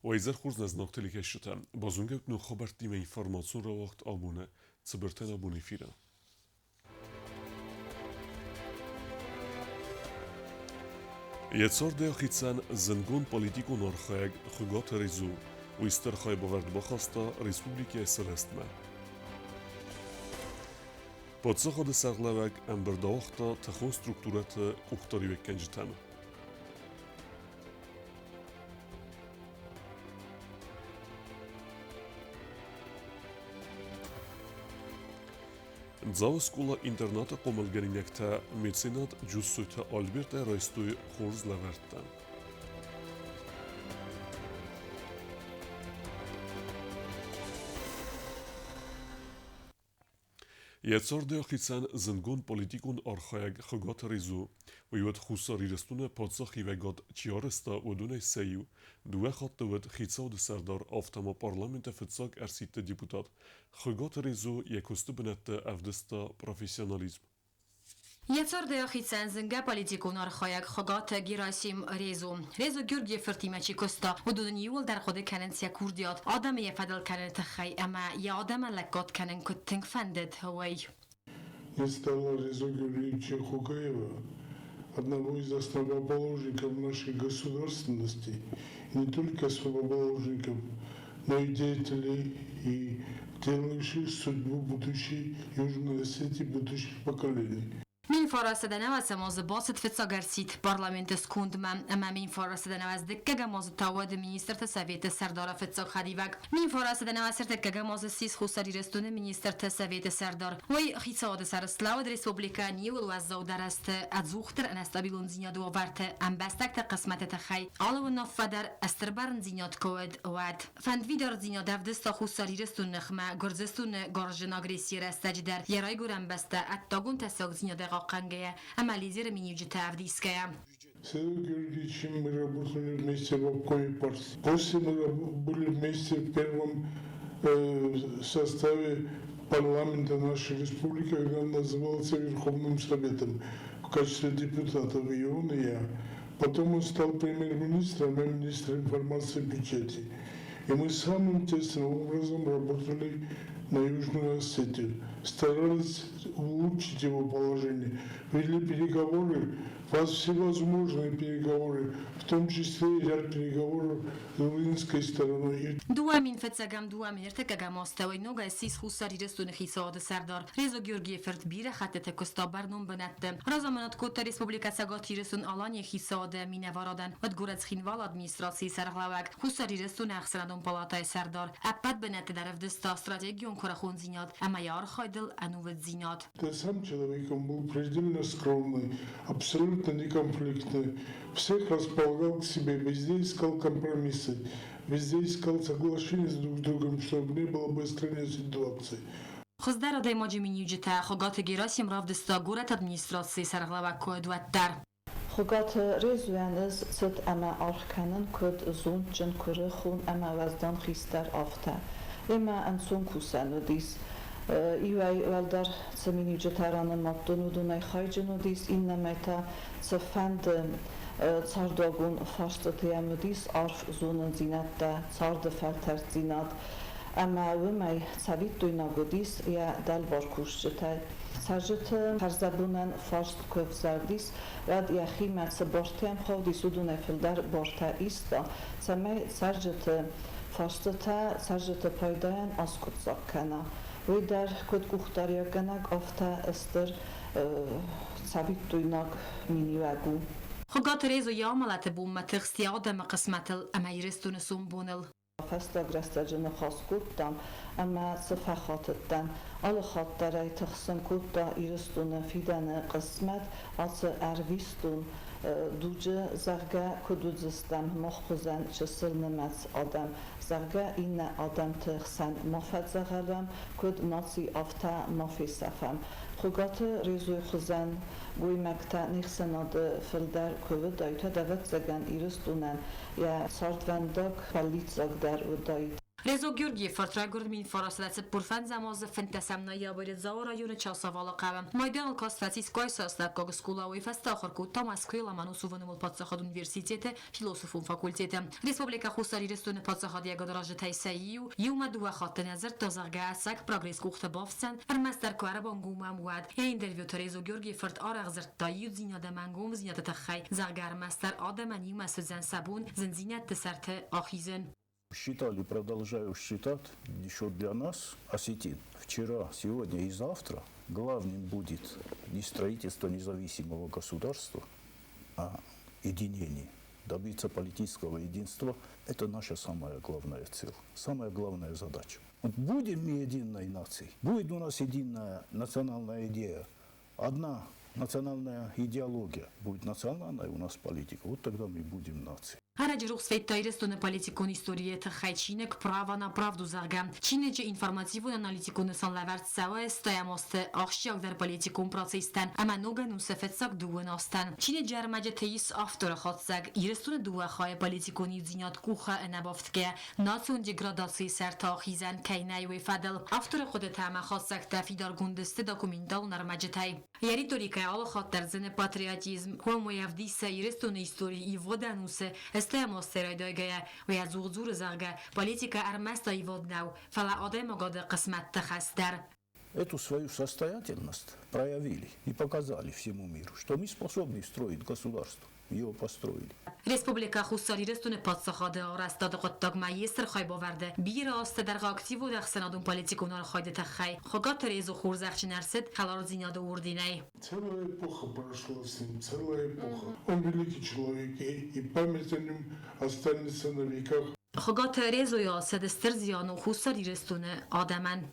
وإذا خرجنا نقتلك الشتاء بازونجا بنو خبرتي ما إنفورماسيون را وقت أبونا تبرتنا أبوني فينا يتصور ده خيتسان زنجون بوليتيكو نورخاج خجات ريزو ويسترخاي بورد بخاستا ريسبوبليكي سرستما Podsacha de Sarlavag en berdaachta tachon strukturata kuchtariwek kenjitana. Dzava skula internata qomalgarinekta mecenat Giuseppe Alberta Raistoy Khorz Laverta. يتصور ده خيتسان زنجون بوليتيكون أرخايق خغات ريزو ويود خوصاري رستون پادساخي وگاد چيارستا ودون سيو دوه خط ود خيتساو ده سردار آفتما پارلمنت فتساق ارسيت ديبوتات خغات ريزو يكوستو بنت افدستا پروفيسيوناليزم Jecar de Achicen zynga politikunar chojak chogat Gerasim Rezo Gürgye Fertimachi Kosta ودون يول در خود کنن سیا کوردیات آدم یه فدل کنن تخی اما یه آدم لگات کنن کتنگ فندد هوای Не стало Резо Георгиевича Хугаева, одного из основоположников нашей государственности, не только основоположников, но и деятелей и делающих судьбу будущей Южной Осетии, будущих поколений. Min farasede nevazem az basit فتساگرسید پارلمنت سکوند من اما min farasede nevaz دکگم az تاود minister تسویت سردار فتساگ خدیوگ min farasede nevaz دکگم از سیس خسری رستون minister تسویت سردار وی خیصاد سرسلاود ریسپوبلیکا نیول وزاو درست ادزوختر انستابیلون زیناد و ورت ام بستک قسمت تخی آلو نفدر استربرن زیناد کود ود فند ویدار زیناد افدستا خسری رستون نخمه گرزستون گارجن اگریسی رستجدر یرای گورم بسته اتاگون تساگ زیناد قانگه عملیزیر منیوجه تفدیسکه. С Георгиевичем мы работали вместе в обкоме партии. После мы были вместе в первом составе парламента нашей республики, когда он назывался Верховным Советом в качестве депутатов, и он, и я. Потом он стал премьер-министром и министром информации и печати. И мы самым тесным образом работали на Южную Осетию, старались улучшить его положение, вели переговоры, всевозможные переговоры, в том числе и ряд переговоров с украинской стороной. دوامین فتساگم دوامین ارتکگم استوی نوگا سیس خسری رستون خیصاد سردار رزو گیورگی فرد بیر خط تکستا برنم بنده رازمانات کوت ریسپوبلیکا سگاتی رسون آلانی خیصاد مینوارادن و دگورت خینوال ادمینستراسی سرغلاوگ خسری رستون اخسرندون پالاتای سردار اپد بنده در افدستا استراتیگیون کرخون زیناد اما یار خایدل انوود زیناد. Сам человек он был предельно скромный, абсолютно неконфликтный, всех располагал к себе, везде искал компромиссы, везде искал соглашения с друг другом, чтобы не было быстрой ситуации. خزدار دای ماجی منیوجه تا خگات گراسیم رافدستا گورت ادمینستراسی سرغلاوگ کود در خگات رزوان از صد اما آرکانن کد زون جن کره خون اما وزدان خیستر آفته اما انسون کوسن و دیس ایوای ولدر سمینی جتران مادون و دونای خایجن و دیس این نمیتا سفند چارداگون فاشتتیم و دیس عرف زون زینت ده چارد فلتر زینت اما ومی سوید دویناگو دیس یا دل بارکوش جتای سرجت هرزبونن فاشت کف زردیس رد یا خیمت سبارتیم خود دیسو دونای فلدر بارتا ایستا سمی سرجت فاشتتا سرجت پایداین اسکوت زاکنه وی در کد گوختاریا گنگ آفته استر سوید دویناگ مینیوگو خگات رزو یاملت بوم تخستی آدم قسمتل اما یرستون سون بونل فستا گرستجن خاص کودم اما سفخاتتن آل خاطره تخسن کودا ایرستون فیدن قسمت از ارویستون دوجه زرگه کدوزستم مخوزن چسل نمت آدم زرگه این آدم تخسن مافد زغلم کد ناسی آفته مافی سفم خگات ریزوی خوزن گوی مکتا نیخسن آده فلدر کود دایتا دوت زگن ایرستونن یا ساردونداک فلیت زگ در و دایت Rezo Georgiev fortragurd min foraslet purfan zamaz fantasamna ya bere zaura yune chasavala qava. Майдан Костатийской состав скула и феста хорку Томас Квила манусуванул подсахад университете философун факультете. Республика Хусари рестуне подсахад ягодораже тайсаию юма дуа хатта назар тозаргасак прогресс кухта бовсан армастер кварабангу мамуад. Я интервью Резо Георгиев форт арагзер таю зиняда мангум зинята тахай заргар мастер адамани масузан сабун зензинят тесарте ахизен. Считали, продолжаю считать, еще для нас осетин. Вчера, сегодня и завтра главным будет не строительство независимого государства, а единение. Добиться политического единства – это наша самая главная цель, самая главная задача. Вот будем мы единой нацией, будет у нас единая национальная идея, одна национальная идеология, будет национальная у нас политика, вот тогда мы будем нацией. Араджрух свейтайрестуне политикун историет хайчинек права на правду заргам. Чинеже информативун аналитикун санлаверт сава стоямосте ахшяк дар политикун процестан. Ама ноган усефетсак дуен астан. Чинеже армаджа теис автора хатсак. Ирестуне дуа хай политикун изинят куха набаفتگه. ناتون دگراداسی سر تاخیزن کینای و فدل. автора خود تام خاتسک تفیدار گندسته داکومنتال نرماجه تای. یاری توری که آل خاطر زن پاتریاتیزم. هم یافدیسه ایرستونه ایستوری ایودانوسه. استعمال سرایدایگه و از زور زرگه политика арместа и воднау фала одема года قسمت تخستر. Эту свою состоятельность проявили и показали всему миру, что мы способны строить государство. Его построили. Республика Хусари рестуне подсахаде арастاد قطاق مایستر خای باورده بیر است در اکتیو در سنادون политикунар خایده تخای خاگات резу хурзахчи нарсед халар зиняда урдинай. Целая эпоха прошла с ним, целая эпоха. Он великий человек, и память о нем останется на веках. خاگات резу یا سدستر زیانو Хусари рестуне آدمن.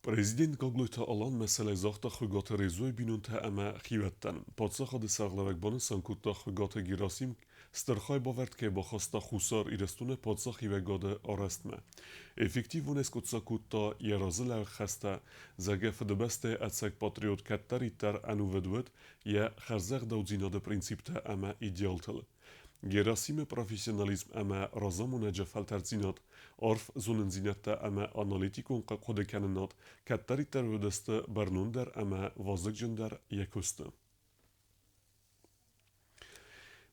Президент Гоглойта Алан меселе захта хыгата резой бинунта ама хиветтен. Подсахад саглавек баны санкутта хыгата гирасим стархай баверт ке бахаста хусар ирестуне подсах хивегаде арестме. Effektivun eskutsakuta jerazile khasta zagef de beste atsek patriot kattaritar anu vedwet je kharzag daudzinade principte ama idealtel. Gerasime professionalism ama razamune jefaltarzinat arf zunenzinette ama analytikun qode kanenat kattaritar vedeste barnunder ama vazıgender yekoste.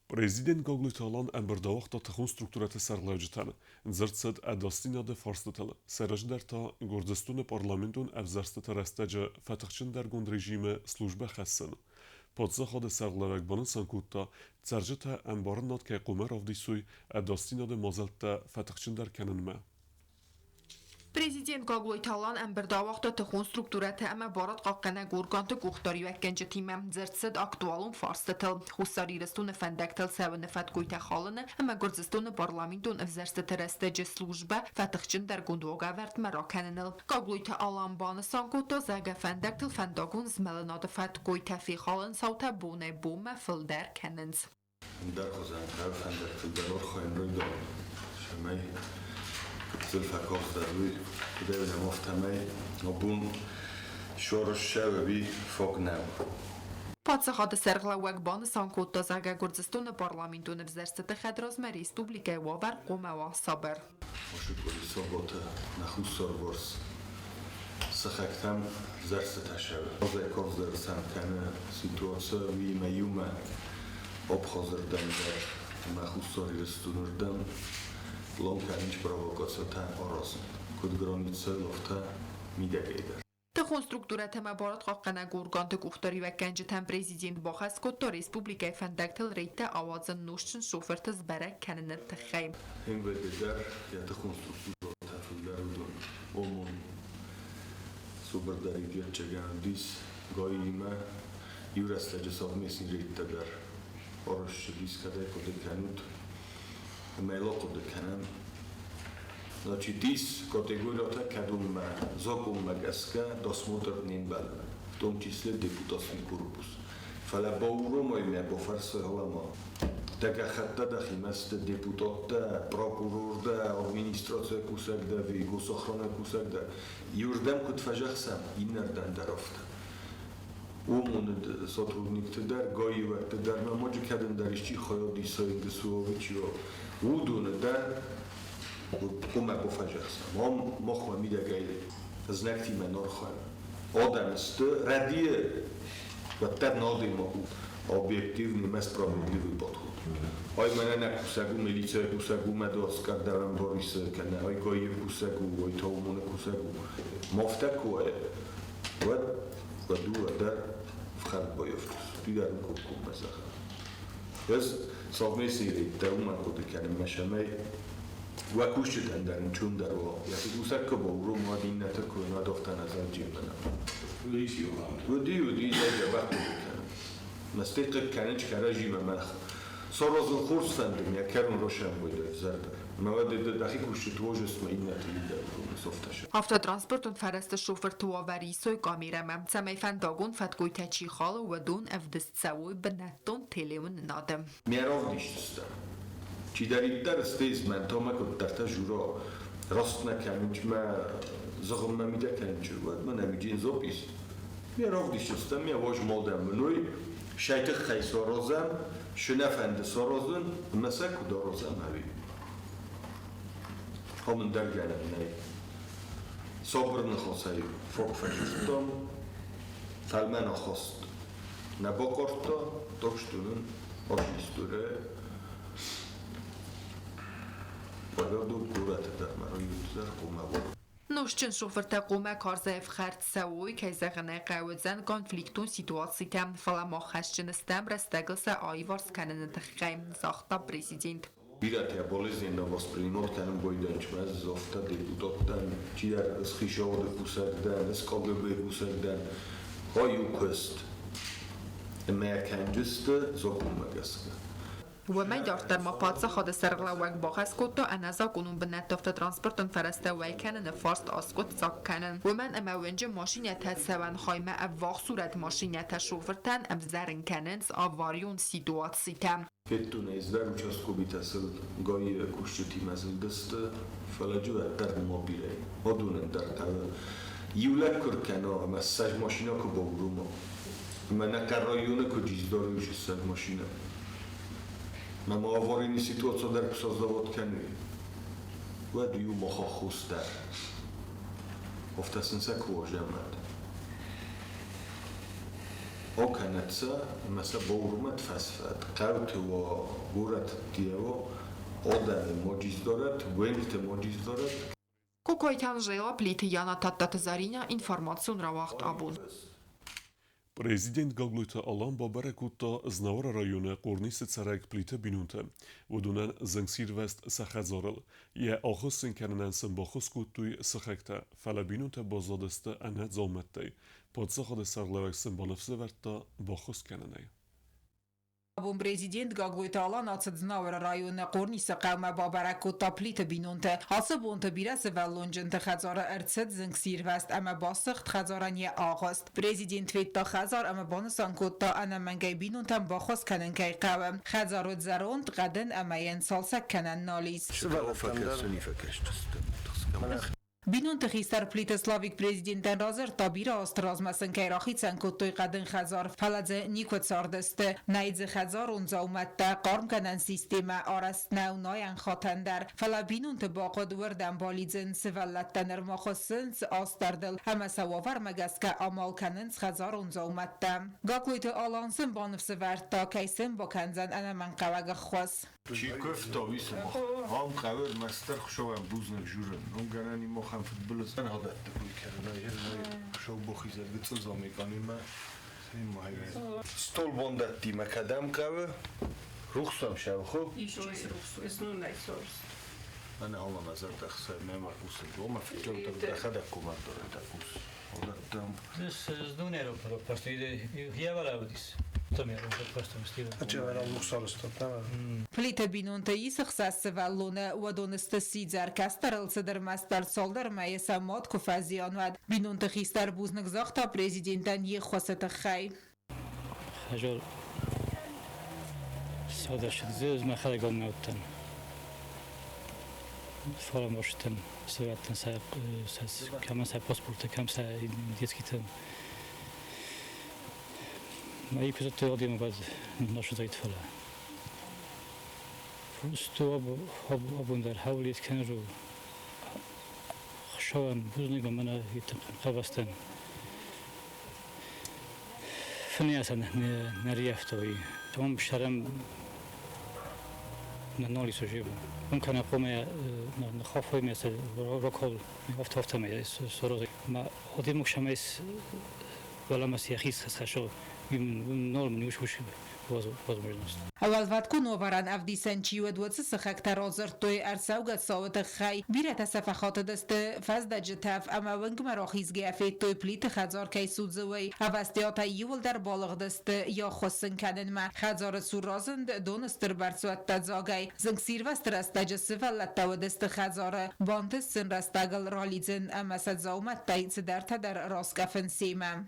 Президент Гоглойталан амбердавахта тахон структурата сарлавжитан зерцед адастинада фарстатал сараждарта гордостуне парламентун авзарстата растаджа фатахчин дар гунд режиме служба хассан. Подсахад сарлавек банан санкутта царжата амбарнат ке qumar avdisuy adastinada mazalta фатахчин дар кананма. Президент Гоглойталан амбердавахта тахон структурата ама барат қаққана гурганты гухтари веккенче тимам зерцед актуалун фарстатал хусари рестуне фандактал савне фаткуйта халана ама горзестуне парламентун авзарстата растеже служба фатахчин дар гундвога верт мараканенел Гоглойталан баны санкута зага фандактал фандагун змеленада фаткуйта фи халан саута буне бума филдер каненс дар хозан фандактал дар орхайн ройда шамай زلفکاف دروی کده به نمافتمه نبون شورش شوه بی فوق نو Подсахада серглавек бан санкута зага гордостуне парламентун авзарстата хадразме республика вавар қумава сабер. Ошукули собота на хусар ворс сахактам зарстата шаве. Озеков зарсан кане ситуация виме юме обхозырдан дар на хусари рестунурдан Лонканич провокацията орос, код граница лофта мидегейдер. Тахон структурата мабарат қаққана гурганты гухтари веккенче тем президент бахас котта республика фандактал рейта авазан нушчин шоферта збере каненет тахайм. Им ведедер я тахон структурата филдерудун омон субердари дячаган дис гоиме юрастаджа совместни рейта дар орош дискаде кодеканут Мелоко деканам. Значи дис категорията кадум закон магаска досмотрнин бал, в том числе депутатский корпус. Фала бауро мой ме бофарс халама. Така хатта да химаст депутатта, прокурорда, администрация кусакда, ви госохрана кусакда. Юрдам кут фажахсам иннардан дарафта. умунд сотрудник тедер гоивер тедер ма може каден даришчи хоёди соиндсуовичио удун дар кума пофажаса мохма мидагай знакти менорхан одамст радие ватер нодимо объективный справедливый подход ой мене накусагу милиция кусагу медос кардавам борис кана ой гоив кусагу ой тоумон кусагу мофтакуе вот ودو در فخر بايفتس دیگر کوکو مسخ بس صابني سيري دوما كنت كان مشامي وكوش تندرن چون در و یکی دوسک که با رو مادین نتکو ندافتن از جیب منم ودی دیگه وقت بکنم مستقق کنه چه رژیم منخ سارازون خورس فندم یا کرون روشن بوده زرده مواد دقیق کوش توجست ما این نتیجه سفتش Автотранспортын фарасты шофер туавари сой камерама. Самай фандагон фаткой тачи хала و دون افدست سوی بنتون تلون نادم. میراف دیشتستم. چی دارید در استیز من تا ما کد در تا جورا راست نکنم چه ما زغم نمیده کنم چه بود من نمیجین زوبیست. میراف دیشتستم میواج مادم منوی شیط خی سارازم شنفند سارازن مسک و دارازم هوی. همون در گرم نه. صبر نخواهی فوق فشستم تلمن خواست نباکرتا داشتون آشیستوره باید دو گورت در مرای یوتزر قومه بود نوشچن شوفر تقومه کارزایف خرد سوی که زغنه قوزن کنفلیکتون سیتواسی تم فلا خشچن استم رستگلس آیوارس کنن تخیم زاختا پریزیدنت Birate bolezina vоспринимат канем бойданчмаз зофта депутаттан чиар схишавода кусагдан СКГБ кусагдан хаюкст эмерканжист зокумагаска وما دارتر ما پادسا خود سرغلا وگ باخس کتو انازا کنون به نتافت ترانسپورتن فرسته وی کنن فارست آسکوت زاک کنن و من اما ونجه ماشینیت سوان خایمه اواق صورت ماشینیت شوفرتن ام زرن کننز آواریون سیتواتسی تم Кетто не издар участкобите са гои кушчети мазилдыст фаладжуат дар мобиле одунен дар тава юлак куркано массаж машина ко богрумо мана карраюна ко жиздоруш сад машина мама аварийни ситуация дар создавот кани вад ю моха хустар офтасенса ко жамат اوکنتسا مثلا بورومت فسفت قوت و گورت دیو آدم موجز دارد وینت موجز دارد Кукойтан жила плиты Яна Таттатазариня информацион равахт абун. Президент Гаглуйта Алан Бабарекута знавара районы Корнисы Царайк плита бинунта. Водунан Зангсирвест Сахазорл. Я ахусын кернен сымбахус кутуй сахекта. Фала бинунта базадесте анет залметтай. Подсахад сарлавек сымбанавсы верта бахус керненай. Абун президент Гаглуйта Алан ацад знавара районы Корнисы қавма Бабарекута плита бинунта. Асы бунта бирасы валлунжын тахазара эрцет Зангсирвест ама басыхт хазаран я агаст. Президент ветта хазар ама банысан кутта ана мангай бинунтан бахус канен кай қавам. Хазарот заронд قدن ама ين салсак канен налис. بینون تخیستر پلیت سلاویک پریزیدنتن رازر تا بیرا آسترازمسن که راخیتسن کتوی قدن خزار فلزه نیکوت ساردسته نیز خزار اونزا اومده قارم کنن سیستم آرست نو ناین خاتن در فلا بینون تباقا دوردن بالیزن سولتن ارماخوسن آستردل همه سواور مگس که آمال کنن خزار اونزا اومده گاکویت آلانسن بانف سورد تا کیسن با کنزن انا من قوگ خواست چی گفتا ویسم هم قبل مستر خوشوام بوزن جورن هم گرانی مخم فوتبال زن عادت بوی کردن شو بخیزد گتسل زامیگانی ما این ماهی ستول بندت دیمه کدم قبل رخصم شو خوب ایشو رخص اسنو نیسورس من حالا نظر دخصه ممر بوسن دو ما فکر دخه دکومت داره دکوس عادتم زدو نیرو پرو پرستویده یه ولا بودیس پلیت بینون تا ایس خصاص ولونه و دونست سیزر کستر الصدر مستر سالدر مایس ماد کفازیان ود بینون تا خیستر بوزنگ زاختا پریزیدنتن یه خواست خی خجال ساده شد زیز من خلقان نوتن فارم باشتن سرعتن کمان سای پاسپورت کم سای دیسکیتن ما يكوزت قديم بعد نشوط يتفلا فرستو أبو در حولیت کنه رو خشوان بزنی من يتقن قبستن فني أصلا نريفتوي تمام بشرم نالي سجيبه ممكن أقوم نخافوي مثل ركول هفته ما سروزي ما قديم مشمس ولا مسيحيس خشوا نور من وش اول کنواران افدیسن چی و دوت سخک ترازر توی ارساوگت ساوت خی بیرت صفحات دست فزد جتف اما ونگ مراخیز گفت توی پلیت خزار کی سودزوی اوستیات یول در بالغ دست یا خصن کنن ما خزار سورازند دونستر برسوت تزاگی زنگ سیروستر است جسف لطو دست خزار بانتستن رستگل رالیزن اما سزاومت تایید در تدر راسکفن سیمم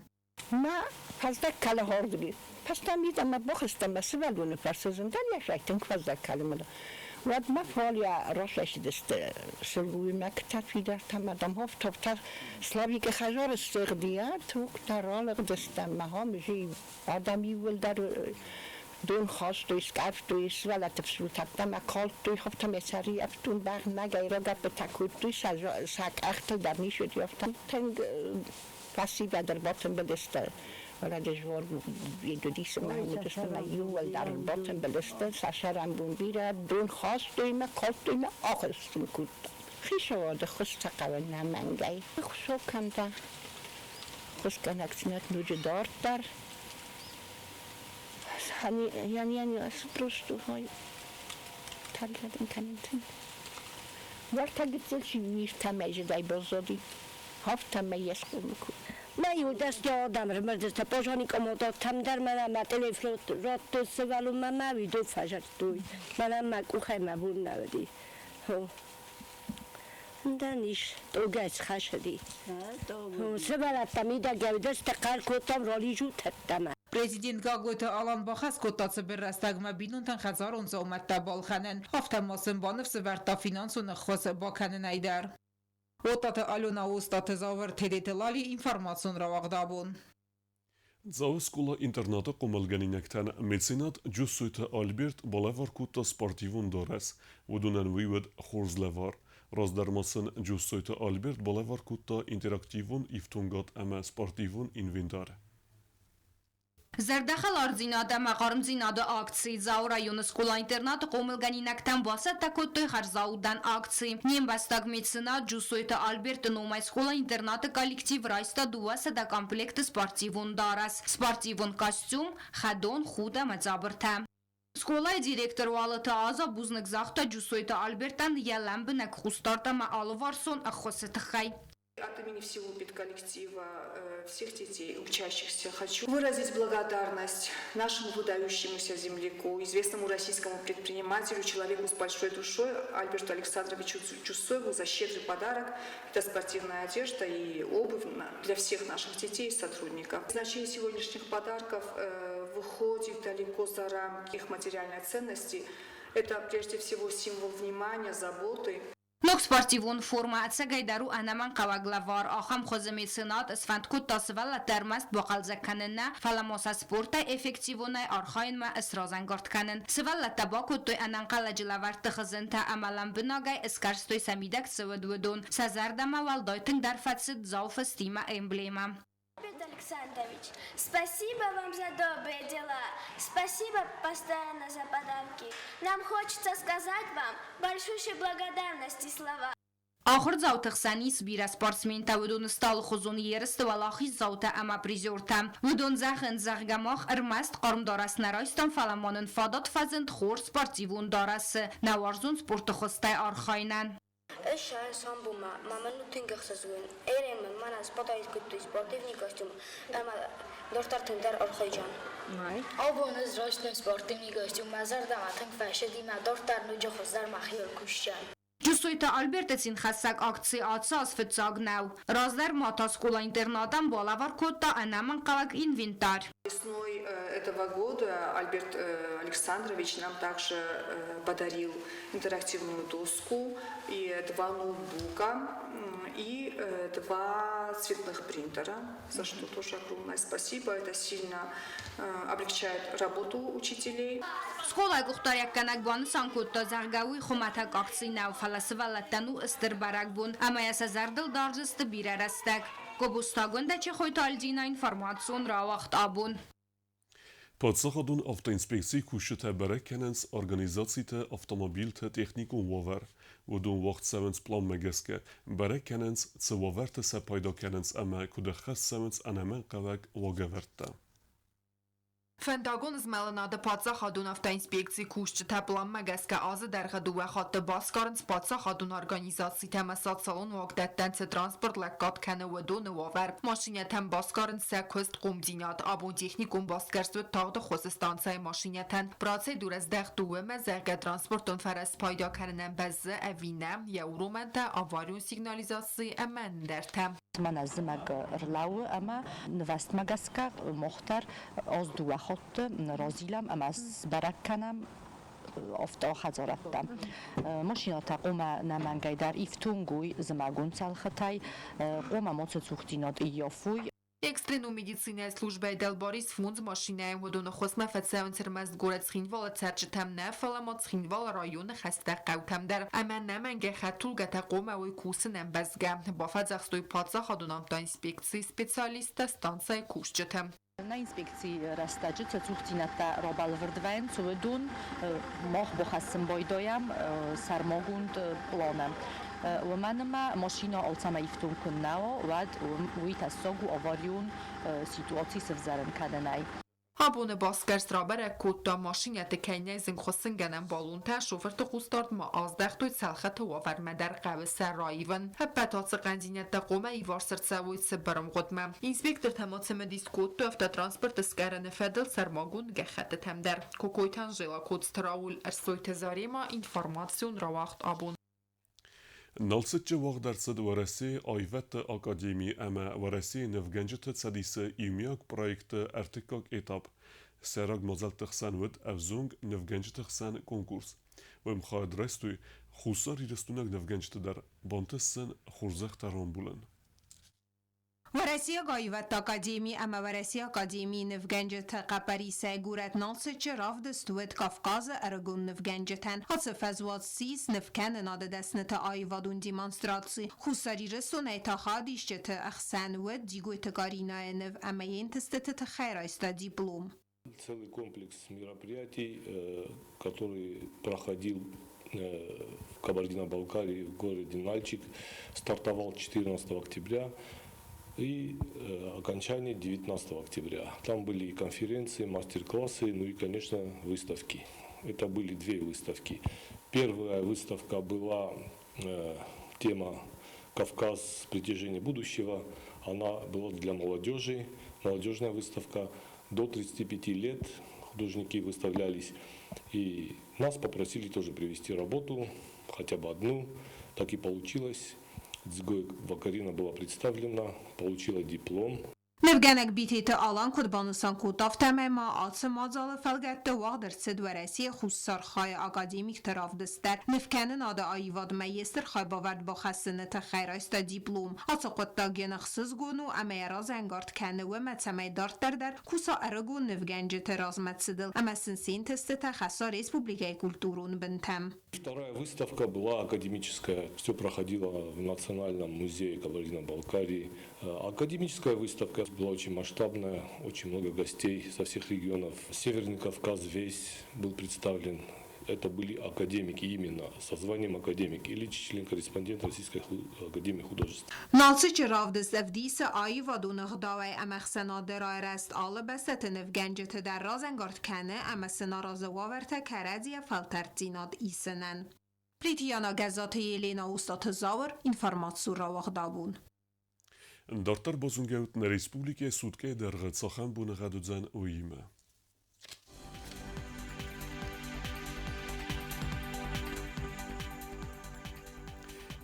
ما فزدک کله هاردگی پس تمیدم ما بخستم بس ولونه فرسوزم در یک رایتن فزدک کله مدا ود ما فالیا راسلش دست سلوی مکتفی در تمدم هفت هفت سلاوی که خجار استقدیات تو ترالق دستم مها میشی آدمی ول در دون خواست توی سکاف توی سوال تفسیر تبدم اکال توی خفتم اسری افتون باغ نگیره گپ تکود توی ساک اختل در میشد یافتم تنگ پسی در باطن بدسته ولی دشوار یه دو دیس محمود است میول در باطن بدسته ساشرم بون بیره دون خواست توی ما کال توی ما آخرستم کود خیش واده خست قبل نمنگی خسو کنده خست کنکسینات نوج دارد در یعنی از پروستو های تلگدن کنیتن وقتا گفتل چی میفته میجدای بازدی هفته میز خود میکن من یه دست آدم رو مرد پاچانی که مدت تم در منم تلفن رات تو سوالو من میدو فجر توی منم مکو خیمه بون نودی دانش تو گیس خشدی سوالات تمیده گویدست قل کتم رالی جو تدم Prezident Gagota Alan Baxas kotace berrastagma binuntan khazar unza umatta balkhanen hafta masın banıf severta finansunu khos bakanen aydar. Otate Alona Ustate zavr tedetelali informasyon ravagdabun. Zaoskula internata qomalganinaktan mecenat Giuseppe Albert balavar kutta sportivun dores, vodunan viwed Horzlevar. Razdarmasın Giuseppe Albert balavar kutta interaktivun iftungat ama sportivun inventar. Zerdəxəl arzinadə məqarım zinadə akции Zau rayonu skola internatı qomilganinəkdən vasət təkottoy xərzaudən akции. Niem bəstag mecenat Giuseppe Albert numay skola internatı kollektiv raysta duvasa da komplekti sportivun daras. Sportivun kostyum, xədon, xuda məzabırtə. Skolay direktor Valıtı Aza buznik zaxta Giuseppe Albertən yələn binək xustarta məalı varson əxosi tıxay. От имени всего педколлектива, всех детей, учащихся, хочу выразить благодарность нашему выдающемуся земляку, известному российскому предпринимателю, человеку с большой душой, Альберту Александровичу Чусоеву за щедрый подарок. Это спортивная одежда и обувь для всех наших детей и сотрудников. Значение сегодняшних подарков выходит далеко за рамки их материальной ценности. Это прежде всего символ внимания, заботы. Nok sportivun formatsiya gaydaru anaman qavaglavar axam xozimi senat isfand kutta svala termast boqalzakkanina falamosa sporta effektivunay arxayn ma israzangort kanin svala tabakuttoy ananqalajilavar txizenta amalan binagay iskarstoy samidak svedudun sazardama valdaytin darfatsid zauфастима эмблема. Александрович, спасибо вам за добрые дела, спасибо постоянно за подарки. Нам хочется сказать вам большущие благодарности слова. آخر زاوت خسانیس بیره سپارتسمین تا ودون استال خزون یرست و لاخی زاوت اما پریزورتم ودون زخن زغگماخ ارمست قرم دارست نرایستان فلمانن فادات فزند خور سپارتیوون دارست نوارزون سپورت خسته آرخاینن ეს სამბუმა მამანუ თინგახსაზუენ ერემ მანას პოტაისკუტი спортивный костюм ама дортартен дар орхойжан май обонез ростен спортивный костюм мазарда матан фашедима дортар нуჯохозар махиор кушчан Giuseppe Albertsin xassak akции atsas фитсагнау раздар мата скола интернатам балавар котта анаман qavak инвентарь. Весной этого года Альберт Александрович нам также подарил интерактивную доску и 2 ноутбука и 2 цветных принтера, за что тоже огромное спасибо. Это сильно облегчает работу учителей. Школа гухтарякканак бон санкутта заргауи хумата кақсина фаласывалаттану истырбарак бун, амаяса зардыл даржысты бирарастак. Кобустагунда чехойтальдина информацион равахт абун. Подсахадун автоинспекции кушта берекенens организациите автомобилте технику вовер, ودون وقت سمنس پلان مگسکه برای کننس سوورت سپایدا کننس اما کدخس سمنس انمن قوک واگورته. Фентагон змеленада падсахадун автоинспекции кушчта план мегеска азы дәргәдуе хатты баскарынс падсахадун организации тәмәсат салон вагдәттәнсе транспорт ләккат кәне вәдуны вавер. Машине тәм баскарынс сәкөст қумдинат абун техникум баскарсу тағды хосы станция машине тән. Процедураз дәғдуе мәзәгә транспортун фәрәс пайда кәрінен бәзі әвинә, яурумәнтә аварион сигнализации әмәндәртәм. منظمك رلاو اما نوست مگسکا مختار از دو وقت رازیلم اما از برکنم افتا خزارتم ماشینات قوم نمانگای در ایفتونگوی زمگون سالختای قوم موتسوختینات ایافوی Экстренную медицинскую службу Делборис фунз машинаем водону хосма фацевенцермаст город схинвала церчтам нефаламот схинвала районы хаста қаутамдар аман наманге хатулга тақомавой кусынам базга ба фазахстой падса ходунам та инспекции специалиста станция кушчетам. На инспекции растаджи цухтината робал врдвен цудун мох бохасым бойдоям сармогунд планам. ومنما ماشینا آلتما ایفتون کنناو و وی تساگو آواریون سیتواتی سفزارن کدنای. Abone baskers rabere kutta mashinete kenya izin khosingenen balunta şoförte khustart ma azdaqtoy salxat waverme der qav sarayvan hapatat qandinette qoma ivar sirtsawoy sibram qodma inspektor tamatseme diskut tofta transport skarane fedel sarmagun gaxat tamder kokoytan jela kod straul arsoyte zarima informatsiyon rawaxt abun نالسچه وقت درصد ورسی آیوت اکادمی اما ورسی نفگنجت تسدیس ایمیاک پروژه ارتکاک اتاب سراغ مازل تخسان ود افزونگ نفگنجت تخسان کنکورس و مخاید رستوی خوصاری رستونگ نفگنجت در بانتسن خورزخ تران بولن. ورسیه گایوت اکادمی اما ورسیه اکادمی نفگنجت قپریسه گورت نالسچه راف دستوید کافکاز ارگون نفگنجتن حاصف فزوات سیس نفکن ناده دستنت آیوادون دیمانستراتی خوصاری رسونه تا خادیشت اخسان و دیگوی تگارینای نف اما ین تستت تخیرایستا دیپلوم. Целый комплекс мероприятий, который проходил в Кабардино-Балкарии в городе Нальчик, стартовал 14 октября и окончание 19 октября. Там были и конференции, мастер-классы, ну и, конечно, выставки. Это были две выставки. Первая выставка была тема «Кавказ. Притяжение будущего». Она была для молодежи, молодежная выставка. До 35 лет художники выставлялись. И нас попросили тоже привести работу, хотя бы одну. Так и получилось. Дзгой Вакарина была представлена, получила диплом. نفگنک بیتیت آلان کد بانوسان کوتاف تماما آتس مازال فلگت دوار در سد ورسی خوصار خای اکادمیک تراف دستر نفکنن آده آیواد میستر خای باورد با خستنت خیرایست دیپلوم آتس قطا گنخصز گونو اما راز انگارد کنه و متسمه دارت در کوسا ارگو نفگنج تراز متسدل اما سنسین تست تخصا республикой культурун бентам. Вторая выставка была академическая. Все проходило в Национальном музее Кабардино-Балкарии. Академическая выставка была очень масштабная, очень много гостей со всех регионов. Северный Кавказ весь был представлен. Это были академики именно, со званием академик или член-корреспондент Российской академии художеств. نالسچ راودست افدیس آیی و دون خداوی امخسنا درای رست آل بست نفگنجت در رازنگارد کنه اما سنا رازواورت کرزی فلترتیناد ایسنن. پریتیانا گزات یلینا استاد زاور اینفرماتسو را وقدابون. Дартар бозунгеут на республике сутке дәргәт сахан буны гадудзан уйма.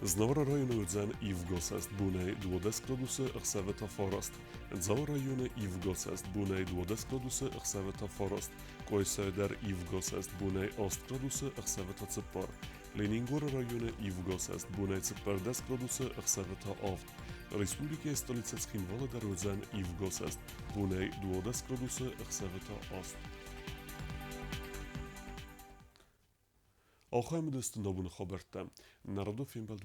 Знавра району удзан Ивгосаст бунай 20 градуса ахсавета форост. Дзава району Ивгосаст бунай 20 градуса ахсавета форост. Койса дар Ивгосаст бунай 8 градуса ахсавета цепар. Ленингор району Ивгосаст бунай цепар 10 градуса ахсавета авт. Respublike stoliceckým Volodar-Rodzen i v Gosest, punej 20 gradusy chseveta ost. Ахуй мы доступны на Хабарта, народов им был